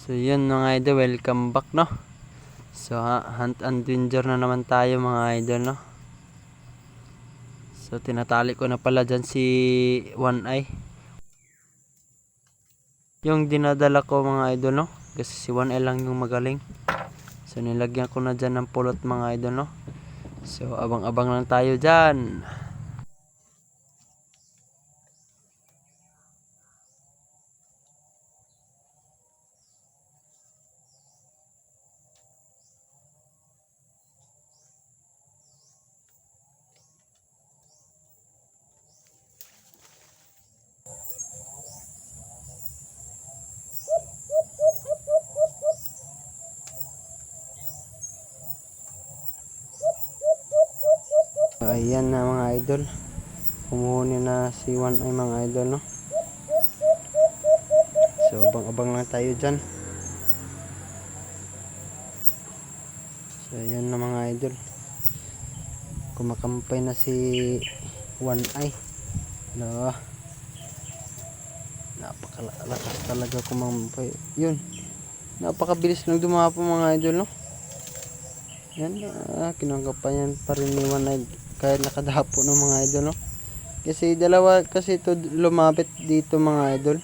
So yun mga idol, welcome back no. So hunt and danger na naman tayo mga idol no. So tinatali ko na pala dyan si One Eye, yung dinadala ko mga idol no, kasi si One Eye lang yung magaling. So nilagyan ko na dyan ng pulot mga idol no. So abang-abang lang tayo dyan. Ayan na mga idol, humuhuni na si One Eye mga idol no. So abang-abang lang tayo dyan. So ayan na mga idol, kumakampay na si One Eye no. Napakalakas talaga kumampay. Yun, napakabilis lang dumapo mga idol no. Yan, kinakampayan pa rin ni One Eye kahit nakadapo ng mga idol no. Kasi dalawa kasi ito lumapit dito mga idol.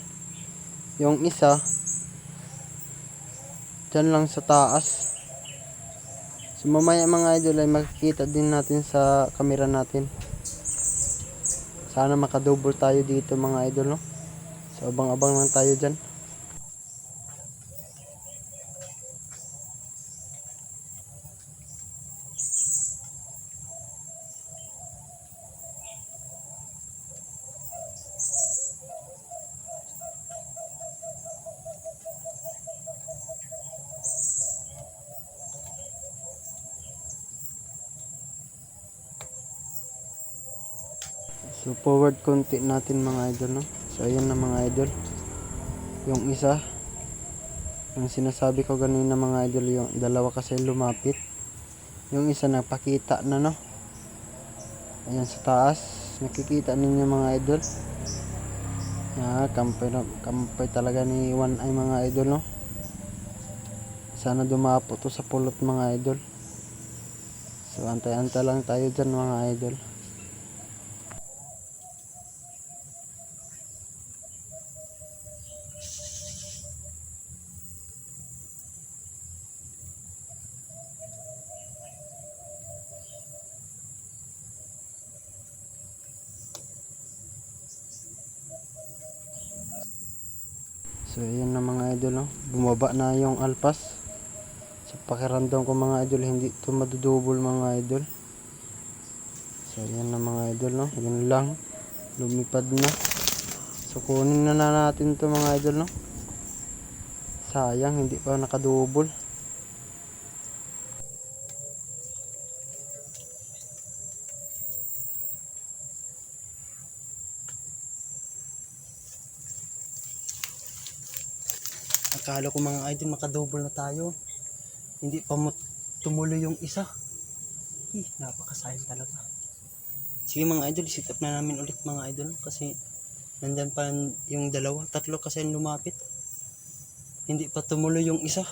Yung isa dyan lang sa taas. So mamaya mga idol ay makikita din natin sa camera natin. Sana makadouble tayo dito mga idol no. So abang-abang lang tayo dyan. So forward konti natin mga idol no. So ayan na mga idol, yung isa, yung sinasabi ko ganun mga idol, yung dalawa kasi lumapit, yung isa napakita na no. Ayan sa taas, nakikita ninyo mga idol. Kampay talaga ni One Eye mga idol no. Sana dumapo to sa pulot mga idol. So antay-antay lang tayo dyan mga idol. So ayan na mga idol no, bumaba na yung alpas. Sa pakiramdam ko mga idol, hindi ito madudubol mga idol. So ayan na mga idol no, yun lang, lumipad na. So kunin na natin to mga idol no. Sayang hindi pa nakadubol. Akala ko mga idol makadouble na tayo, hindi pa tumuloy yung isa. Napakasayang talaga. Sige mga idol, sit up na namin ulit mga idol, kasi nandyan pa yung dalawa, tatlo kasi lumapit, hindi pa tumuloy yung isa.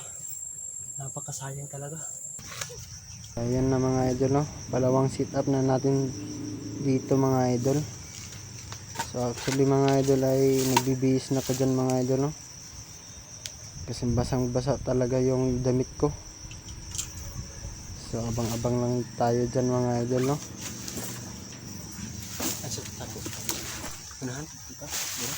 Napakasayang talaga. Ayan na mga idol no, balawang sit up na natin dito mga idol. So actually mga idol ay nagbibihis na ko dyan mga idol no, kasi basang basa talaga yung damit ko. So abang-abang lang tayo dyan mga idol no. Asap tayo. Unahan kita, bro.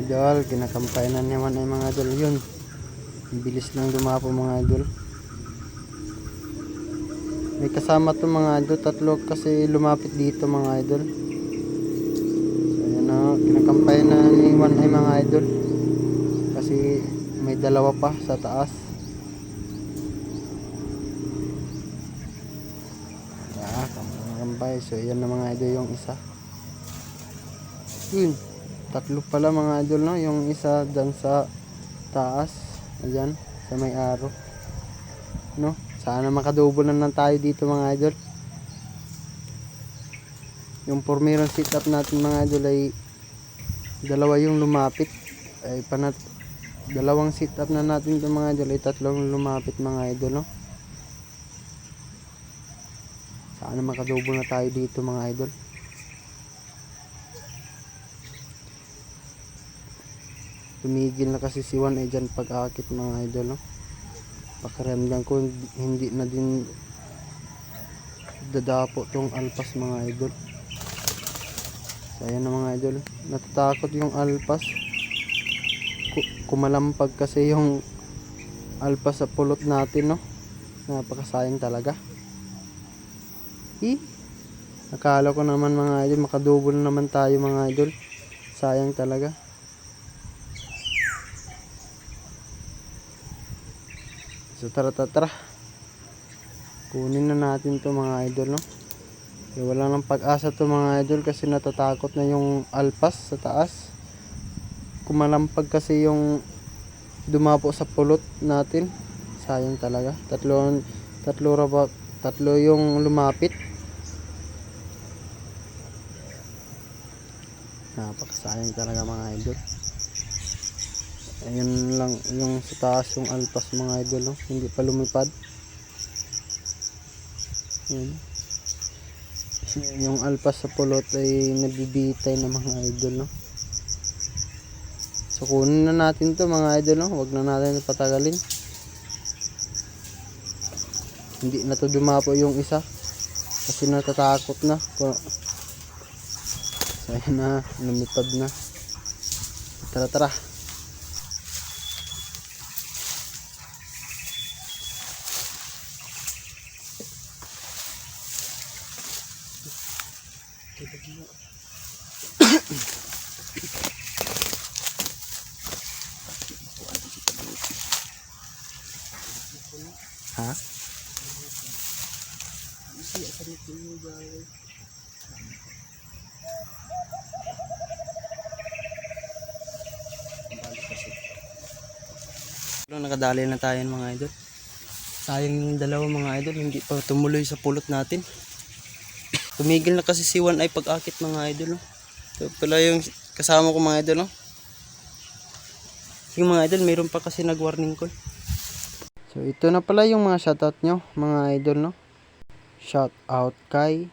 idol, kinakampay na naman ay mga idol. Yun, ang bilis lang dumapo mga idol. May kasama to mga idol, tatlo kasi lumapit dito mga idol. So ayan na, kinakampay na ni Juan ay mga idol, kasi may dalawa pa sa taas. Kinakampay. So ayan na mga idol yung isa. Yun, tatlo pala mga idol, no? Yung isa dyan sa taas, ayan, sa may araw, no? Sana makadouble na lang tayo dito mga idol. Yung formeron sit up natin mga idol ay dalawa yung lumapit, ay dalawang sit up na natin ito mga idol ay tatlong lumapit mga idol, no? Sana makadouble na tayo dito mga idol. Tumigil na kasi si Juan ay dyan pag-akit mga idol, no? Pakiramdam ko hindi na din dadapo tong alpas mga idol. So ayan na mga idol, natatakot yung alpas. Kumalampag kasi yung alpas sa pulot natin, no? Napakasayang talaga. Akala ko naman mga idol makadouble naman tayo mga idol. Sayang talaga. So tara, kunin na natin to mga idol, no? Kaya wala nang pag-asa to mga idol, kasi natatakot na yung alpas sa taas. Kumalampag kasi yung dumapo sa pulot natin. Sayang talaga. Tatlo yung lumapit. Napakasayang talaga mga idol. Ayun lang yung sa taas yung alpas mga idol, no? Hindi pa lumipad. Ayun. Yung alpas sa pulot ay nabibitay na mga idol, no? So kunin na natin to mga idol, no? Huwag na natin patagalin. Hindi na to dumapo yung isa kasi natatakot na. So ayun na, lumipad na. Tara. Ha? Nakadali na tayo mga idol. Sayang yung dalawa mga idol, hindi pa tumuloy sa pulot natin. Tumigil na kasi si Juan ay pag-akit mga idol, no? Ito pala yung kasama ko mga idol, no? Yung mga idol, mayroon pa kasi nag-warning call. So ito na pala yung mga shoutout nyo mga idol, no? Shout out kay